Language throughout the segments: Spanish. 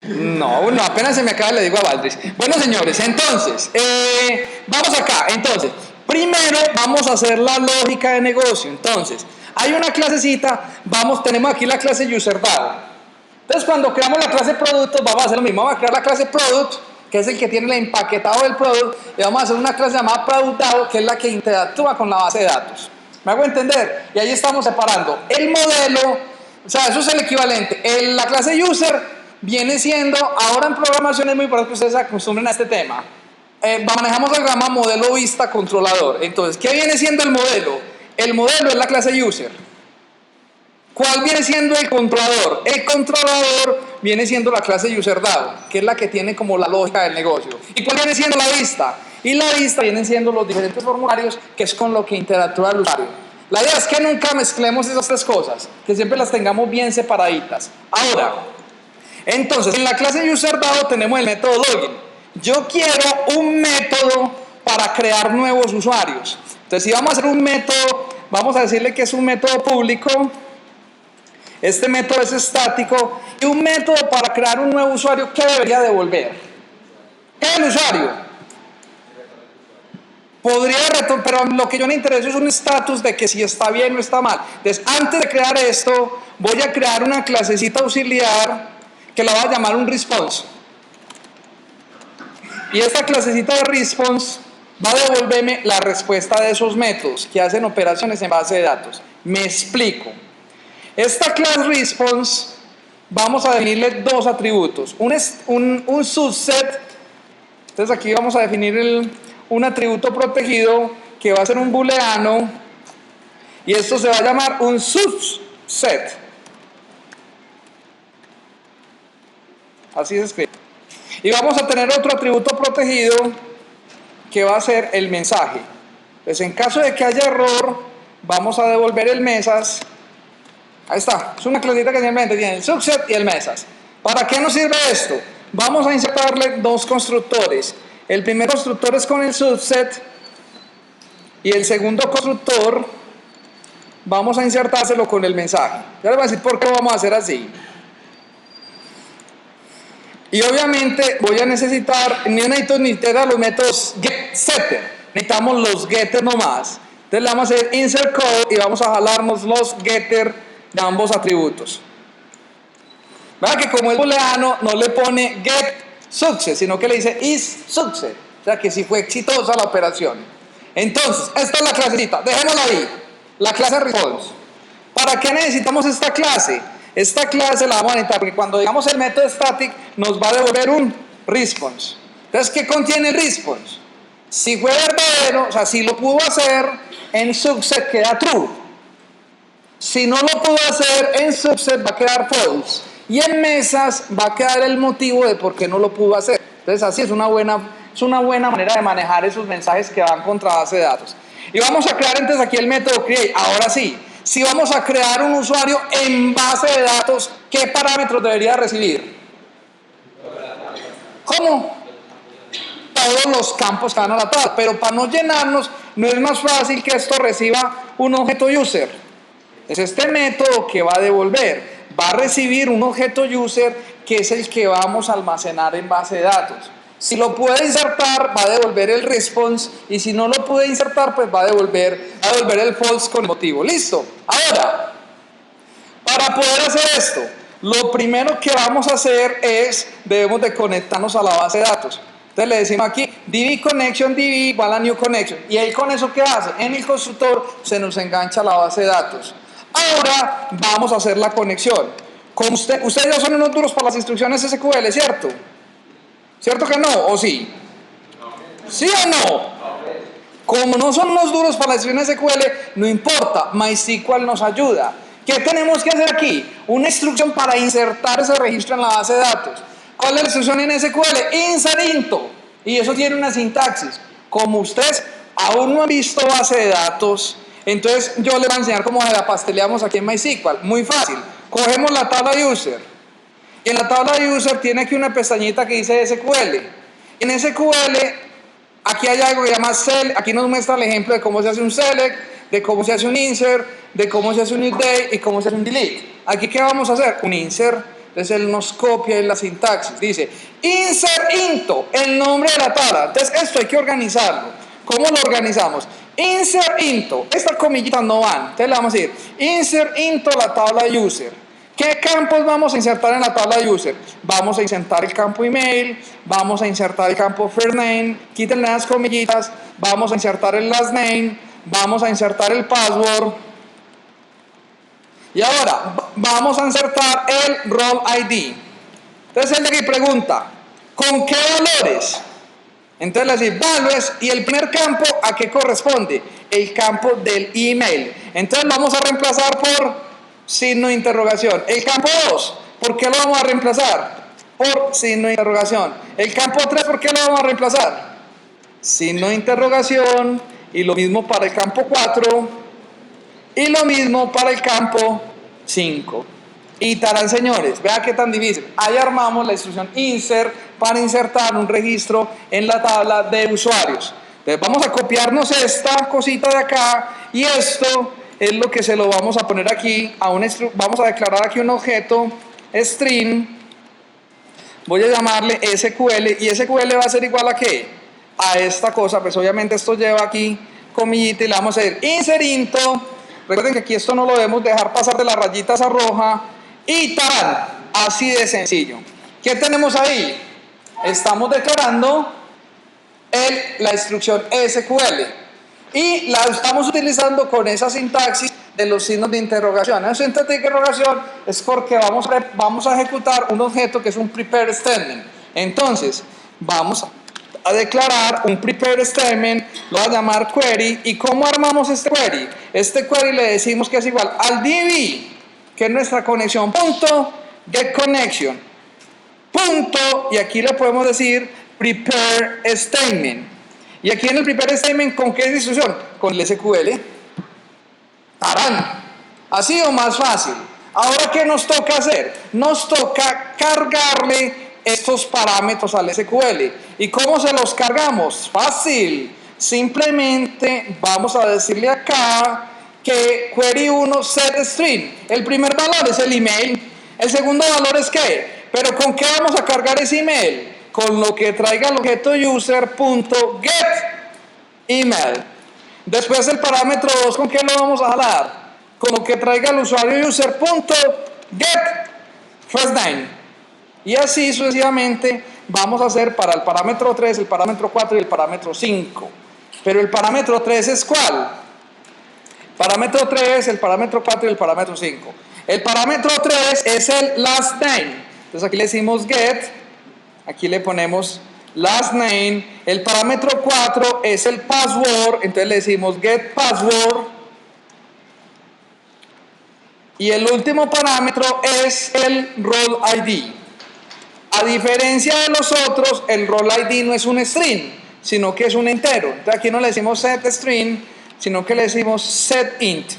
No, apenas se me acaba le digo a Valdris. Bueno, señores, entonces, vamos acá. Entonces, primero vamos a hacer la lógica de negocio. Entonces, hay una clasecita, tenemos aquí la clase UserDAO. Entonces, cuando creamos la clase Productos, vamos a hacer lo mismo. Vamos a crear la clase Product, que es el que tiene el empaquetado del product, y vamos a hacer una clase llamada ProductDAO, que es la que interactúa con la base de datos. ¿Me hago entender? Y ahí estamos separando el modelo, o sea, eso es el equivalente. La clase User viene siendo, ahora en programación es muy importante que ustedes se acostumbren a este tema. Manejamos el programa modelo vista controlador. Entonces, ¿qué viene siendo el modelo? El modelo es la clase User. ¿Cuál viene siendo el controlador? El controlador viene siendo la clase UserDAO, que es la que tiene como la lógica del negocio. ¿Y cuál viene siendo la vista? Y la vista vienen siendo los diferentes formularios, que es con lo que interactúa el usuario. La idea es que nunca mezclemos esas tres cosas, que siempre las tengamos bien separaditas. Ahora, entonces, en la clase UserDAO tenemos el método login. Yo quiero un método para crear nuevos usuarios. Entonces, si vamos a hacer un método, vamos a decirle que es un método público. Este método es estático. Y un método para crear un nuevo usuario, ¿qué debería devolver? ¿Qué es el usuario? Podría retornar, pero lo que yo me interesa es un estatus de que si está bien o está mal. Entonces, antes de crear esto, voy a crear una clasecita auxiliar que la voy a llamar un response. Y esta clasecita de response va a devolverme la respuesta de esos métodos que hacen operaciones en base de datos. Me explico. Esta class response vamos a definirle dos atributos. Un subset. Entonces aquí vamos a definir un atributo protegido que va a ser un booleano. Y esto se va a llamar un subset. Así se escribe. Y vamos a tener otro atributo protegido que va a ser el mensaje. Entonces, en caso de que haya error, vamos a devolver el mesas. Ahí está, es una clasita que simplemente tiene el subset y el mesas. ¿Para qué nos sirve esto? Vamos a insertarle dos constructores. El primer constructor es con el subset y el segundo constructor vamos a insertárselo con el mensaje. Ya les voy a decir por qué vamos a hacer así. Y obviamente voy a necesitar, no necesito ni los métodos getSetter, necesitamos los getter nomás. Entonces le vamos a hacer insert code y vamos a jalarnos los getter de ambos atributos. ¿Verdad? Que como es booleano no le pone get success, sino que le dice is success. O sea que si fue exitosa la operación. Entonces, esta es la clasecita, dejémosla ahí, la clase response. ¿Para qué necesitamos esta clase? Esta clase la vamos a necesitar porque cuando digamos el método static nos va a devolver un response. Entonces, ¿qué contiene el response? Si fue verdadero, o sea, si lo pudo hacer, en subset queda true. Si no lo pudo hacer, en subset va a quedar false. Y en mesas va a quedar el motivo de por qué no lo pudo hacer. Entonces, así es una buena manera de manejar esos mensajes que van contra base de datos. Y vamos a crear entonces aquí el método create. Ahora sí. Si vamos a crear un usuario en base de datos, ¿qué parámetros debería recibir? ¿Cómo? Todos los campos que van a la tabla. Pero para no llenarnos, no es más fácil que esto reciba un objeto user. Es este método que va a devolver. Va a recibir un objeto user que es el que vamos a almacenar en base de datos. Si lo puede insertar, va a devolver el response. Y si no lo puede insertar, pues va a devolver el false con el motivo. ¿Listo? Ahora, para poder hacer esto, lo primero que vamos a hacer es, debemos de conectarnos a la base de datos. Entonces le decimos aquí, db connection, db igual a new connection. Y él con eso, ¿qué hace? En el constructor se nos engancha a la base de datos. Ahora vamos a hacer la conexión. Como ustedes ya son unos duros para las instrucciones SQL, ¿cierto? ¿Cierto que no? ¿O sí? ¿Sí o no? Como no son unos duros para las instrucciones SQL, no importa, MySQL nos ayuda. ¿Qué tenemos que hacer aquí? Una instrucción para insertar ese registro en la base de datos. ¿Cuál es la instrucción en SQL? Insert into. Y eso tiene una sintaxis. Como ustedes aún no han visto base de datos, entonces yo les voy a enseñar cómo la pasteleamos aquí en MySQL. Muy fácil. Cogemos la tabla user. Y en la tabla user tiene aquí una pestañita que dice SQL. En SQL, aquí hay algo que se llama select. Aquí nos muestra el ejemplo de cómo se hace un select, de cómo se hace un insert, de cómo se hace un update y cómo se hace un delete. Aquí, ¿qué vamos a hacer? Un insert. Entonces él nos copia en la sintaxis. Dice, insert into, el nombre de la tabla. Entonces esto hay que organizarlo. ¿Cómo lo organizamos? Insert into, estas comillitas no van. Entonces le vamos a decir, insert into la tabla user. ¿Qué campos vamos a insertar en la tabla user? Vamos a insertar el campo email, vamos a insertar el campo first name, quítenle las comillitas, vamos a insertar el last name, vamos a insertar el password. Y ahora vamos a insertar el role ID. Entonces él de aquí pregunta, ¿con qué valores? Entonces le decimos values, y el primer campo, ¿a qué corresponde? El campo del email. Entonces lo vamos a reemplazar por signo de interrogación. El campo 2, ¿por qué lo vamos a reemplazar? Por signo de interrogación. El campo 3, ¿por qué lo vamos a reemplazar? Signo de interrogación. Y lo mismo para el campo 4. Y lo mismo para el campo 5. Y tarán, señores, vea qué tan difícil. Ahí armamos la instrucción insert para insertar un registro en la tabla de usuarios. Entonces vamos a copiarnos esta cosita de acá, y esto es lo que se lo vamos a poner aquí a vamos a declarar aquí un objeto string. Voy a llamarle SQL, y SQL va a ser igual a ¿qué? A esta cosa. Pues obviamente esto lleva aquí comillita, y le vamos a decir insert into. Recuerden que aquí esto no lo debemos dejar pasar de la rayita esa roja. Y tarán, así de sencillo. ¿Qué tenemos ahí? Estamos declarando la instrucción SQL, y la estamos utilizando con esa sintaxis de los signos de interrogación. Esa sintaxis de interrogación es porque vamos a ejecutar un objeto que es un prepare statement. Entonces vamos a declarar un prepare statement, lo voy a llamar query. ¿Y cómo armamos este query? Este query le decimos que es igual al DB, que es nuestra conexión, punto, get connection, punto, y aquí le podemos decir prepare statement. Y aquí en el prepare statement, ¿con qué instrucción? Con el SQL. ¡Tarán! Así o más fácil. Ahora, ¿qué nos toca hacer? Nos toca cargarle estos parámetros al SQL. ¿Y cómo se los cargamos? Fácil. Simplemente vamos a decirle acá que query 1 set string. El primer valor es el email. El segundo valor es ¿qué? Pero ¿con qué vamos a cargar ese email? Con lo que traiga el objeto user.get email. Después el parámetro 2, ¿con qué lo vamos a jalar? Con lo que traiga el usuario user.get first name. Y así sucesivamente vamos a hacer para el parámetro 3, el parámetro 4 y el parámetro 5. Pero el parámetro 3 es ¿cuál? Parámetro 3, el parámetro 4 y el parámetro 5. El parámetro 3 es el last name. Entonces aquí le decimos get, aquí le ponemos last name. El parámetro 4 es el password, entonces le decimos get password. Y el último parámetro es el role ID. A diferencia de los otros, el role ID no es un string, sino que es un entero. Entonces aquí no le decimos set string, sino que le decimos set int,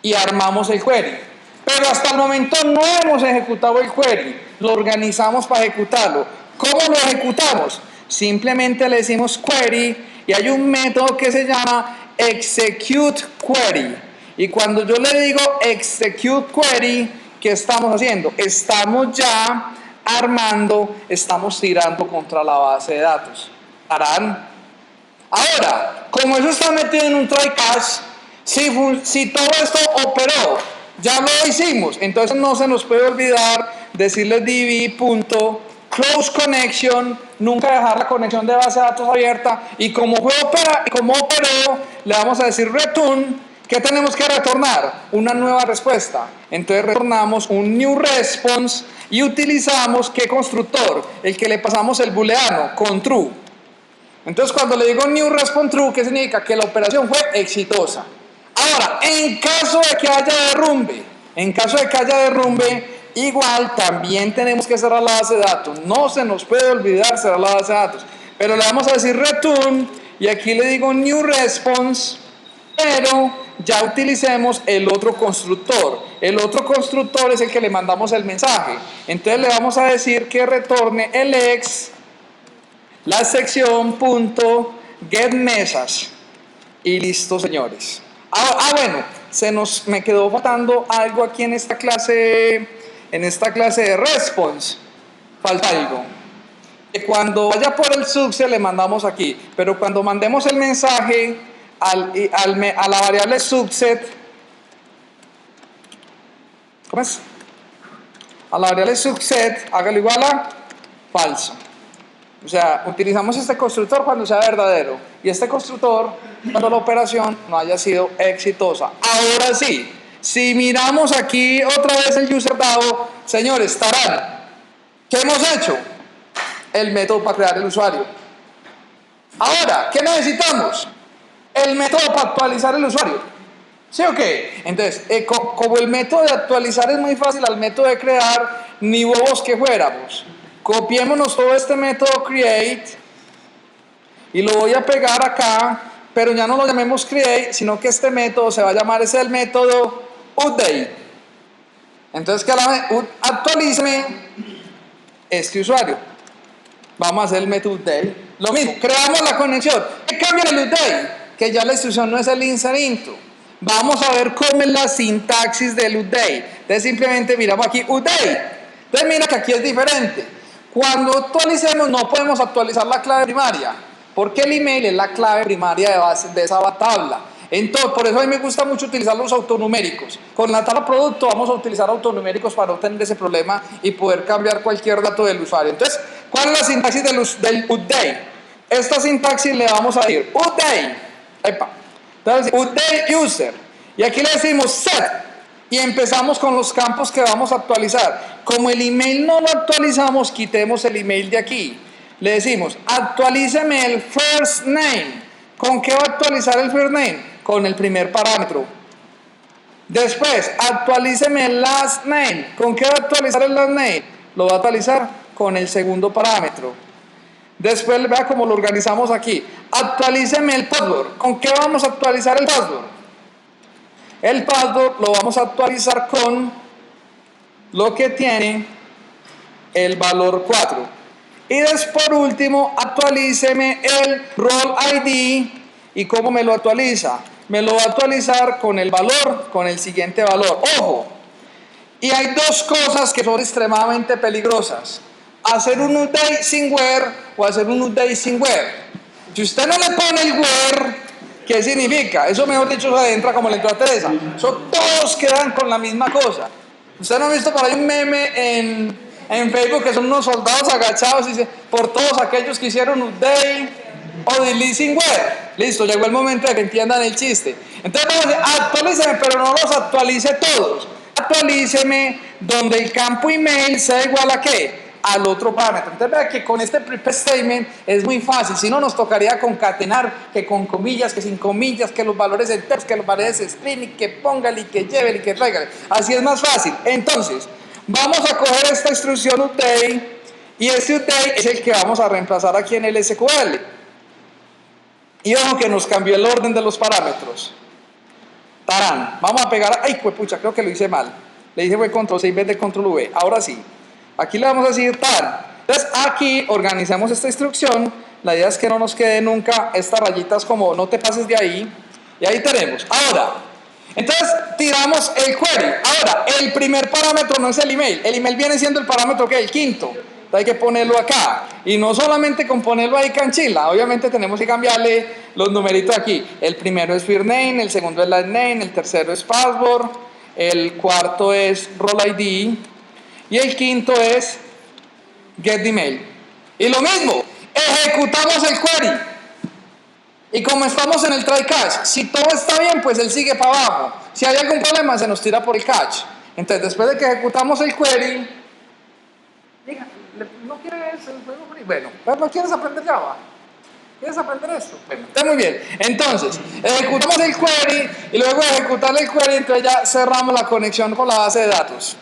y armamos el query. Pero hasta el momento no hemos ejecutado el query, lo organizamos para ejecutarlo. ¿Cómo lo ejecutamos? Simplemente le decimos query, y hay un método que se llama execute query. Y cuando yo le digo execute query, ¿qué estamos haciendo? Estamos ya armando, estamos tirando contra la base de datos. ¿Harán? Ahora, como eso está metido en un try catch, si todo esto operó, ya lo hicimos, entonces no se nos puede olvidar decirle db.close connection, nunca dejar la conexión de base de datos abierta, y como operó, le vamos a decir return. ¿Qué tenemos que retornar? Una nueva respuesta. Entonces retornamos un new response, y utilizamos ¿qué constructor? El que le pasamos el booleano con true. Entonces cuando le digo new response true, ¿qué significa? Que la operación fue exitosa. Ahora, en caso de que haya derrumbe, igual también tenemos que cerrar la base de datos. No se nos puede olvidar cerrar la base de datos. Pero le vamos a decir return, y aquí le digo new response, pero ya utilicemos el otro constructor. El otro constructor es el que le mandamos el mensaje. Entonces le vamos a decir que retorne el ex, la sección .getMessage, y listo, señores. Bueno, me quedó faltando algo aquí en esta clase en esta clase de response, falta algo. Que cuando vaya por el success le mandamos aquí, pero cuando mandemos el mensaje a la variable subset, ¿cómo es? A la variable subset, hágalo igual a falso. O sea, utilizamos este constructor cuando sea verdadero y este constructor cuando la operación no haya sido exitosa. Ahora sí, si miramos aquí otra vez el user.dao, señores, tarán, ¿qué hemos hecho? El método para crear el usuario. Ahora, ¿qué necesitamos? El método para actualizar el usuario. ¿Sí o qué? Entonces, como el método de actualizar es muy fácil al método de crear, ni bobos que fuéramos. Copiémonos todo este método create y lo voy a pegar acá, pero ya no lo llamemos create, sino que este método se va a llamar, ese es el método update. Entonces, que actualíceme este usuario. Vamos a hacer el método update. Lo mismo, creamos la conexión. ¿Qué cambia en el update? Que ya la instrucción no es el insert into. Vamos a ver cómo es la sintaxis del update. Entonces, simplemente miramos aquí update. Entonces, mira que aquí es diferente. Cuando actualicemos no podemos actualizar la clave primaria, porque el email es la clave primaria de base de esa tabla. Entonces, por eso a mí me gusta mucho utilizar los autonuméricos. Con la tabla producto vamos a utilizar autonuméricos para no tener ese problema y poder cambiar cualquier dato del usuario. Entonces, ¿cuál es la sintaxis del update? Esta sintaxis le vamos a decir update. Entonces, update user. Y aquí le decimos set. Y empezamos con los campos que vamos a actualizar. Como el email no lo actualizamos, quitemos el email de aquí. Le decimos, actualíceme el first name. ¿Con qué va a actualizar el first name? Con el primer parámetro. Después, actualíceme el last name. ¿Con qué va a actualizar el last name? Lo va a actualizar con el segundo parámetro. Después, vea cómo lo organizamos aquí. Actualíceme el password. ¿Con qué vamos a actualizar el password? El password lo vamos a actualizar con lo que tiene el valor 4. Y después, por último, actualíceme el role ID. ¿Y cómo me lo actualiza? Me lo va a actualizar con el valor, con el siguiente valor. ¡Ojo! Y hay dos cosas que son extremadamente peligrosas. Hacer un update sin where o hacer un update sin where. Si usted no le pone el where, ¿qué significa? Eso, mejor dicho, se entra como le entró a Teresa. Todos quedan con la misma cosa. ¿Usted no ha visto por ahí un meme en Facebook que son unos soldados agachados y dice, por todos aquellos que hicieron update o delete sin where? Listo, llegó el momento de que entiendan el chiste. Entonces vamos a decir, actualíceme, pero no los actualice todos. Actualíceme donde el campo email sea igual a ¿qué? Al otro parámetro. Entonces vea que con este prepare statement es muy fácil. Si no, nos tocaría concatenar que con comillas, que sin comillas, que los valores enteros, que los valores string, y que póngale, y que lleve, y que traiga. Así es más fácil. Entonces, vamos a coger esta instrucción update y este update es el que vamos a reemplazar aquí en el SQL. Y ojo que nos cambió el orden de los parámetros. Tarán. Vamos a pegar. Ay, pues pucha, creo que lo hice mal. Le dije fue control C en vez de control V. Ahora sí. Aquí le vamos a decir tal. Entonces aquí organizamos esta instrucción. La idea es que no nos quede nunca estas rayitas como no te pases de ahí. Y ahí tenemos. Ahora, entonces tiramos el query. Ahora, el primer parámetro no es el email. El email viene siendo el parámetro que es el quinto. Entonces hay que ponerlo acá. Y no solamente con ponerlo ahí canchila. Obviamente tenemos que cambiarle los numeritos aquí. El primero es first name, el segundo es last name, el tercero es password, el cuarto es role ID. Y el quinto es get email. Y lo mismo, ejecutamos el query. Y como estamos en el try catch, si todo está bien, pues él sigue para abajo. Si hay algún problema, se nos tira por el catch. Entonces, después de que ejecutamos el query, diga, ¿no quieres el juego free? Bueno, ¿no quieres aprender Java? ¿Quieres aprender esto? Bueno, está muy bien. Entonces, ejecutamos el query y luego de ejecutar el query, entonces ya cerramos la conexión con la base de datos.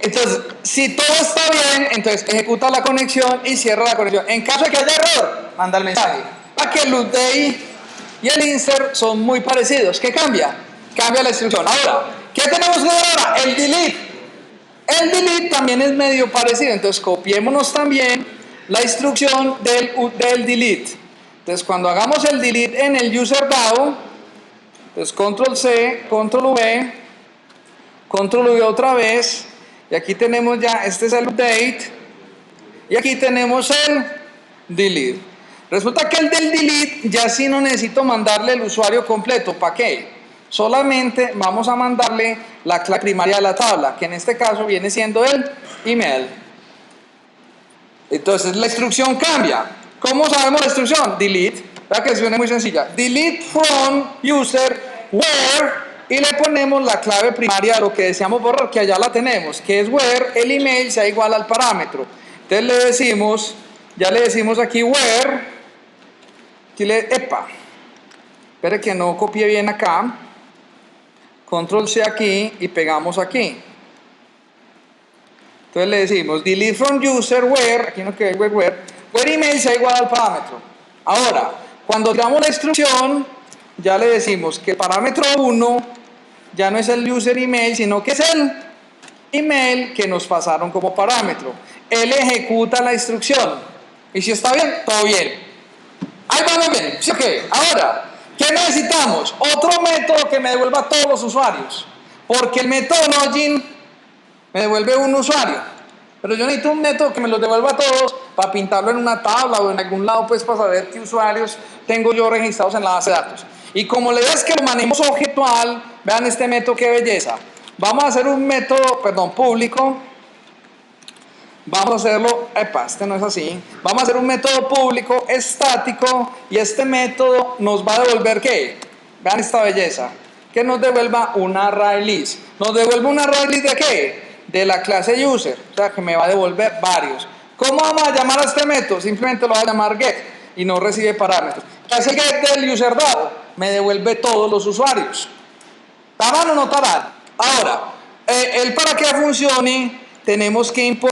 Entonces, si todo está bien, entonces ejecuta la conexión y cierra la conexión. En caso de que haya error, manda el mensaje. Para que el update y el insert son muy parecidos. ¿Qué cambia? Cambia la instrucción. Ahora, ¿qué tenemos que hacer ahora? El delete. El delete también es medio parecido. Entonces, copiémonos también la instrucción del delete. Entonces, cuando hagamos el delete en el user.dao, Entonces control C, control V otra vez, y aquí tenemos ya, este es el update, y aquí tenemos el delete. Resulta que el del delete ya sí no necesito mandarle el usuario completo. ¿Para qué? Solamente vamos a mandarle la clave primaria de la tabla, que en este caso viene siendo el email. Entonces la instrucción cambia. ¿Cómo sabemos la instrucción? Delete. La creación es muy sencilla. Delete from user where, y le ponemos la clave primaria de lo que deseamos borrar, que allá la tenemos, que es where el email sea igual al parámetro. Entonces le decimos, ya le decimos aquí where, aquí espere que no copie bien acá, control C aquí y pegamos aquí. Entonces le decimos delete from user where, aquí no queda where email sea igual al parámetro. Ahora, cuando damos la instrucción, ya le decimos que el parámetro 1 ya no es el user email, sino que es el email que nos pasaron como parámetro. Él ejecuta la instrucción. Y si está bien, todo bien. Ahí vamos bien. ¿Sí o qué? Ahora, ¿qué necesitamos? Otro método que me devuelva a todos los usuarios. Porque el método login me devuelve un usuario. Pero yo necesito un método que me los devuelva a todos para pintarlo en una tabla o en algún lado, pues para saber qué usuarios tengo yo registrados en la base de datos. Y como la idea es que lo manejemos objetual, vean este método, qué belleza. Vamos a hacer un método, público. Vamos a hacerlo, este no es así. Vamos a hacer un método público estático y este método nos va a devolver ¿qué? Vean esta belleza. Que nos devuelva un array list. ¿Nos devuelve un array list de qué? De la clase user. O sea que me va a devolver varios. ¿Cómo vamos a llamar a este método? Simplemente lo voy a llamar get y no recibe parámetros. ¿Qué hace get del user dado? Me devuelve todos los usuarios. ¿Tarán o no tarán? Ahora, para que funcione tenemos que importar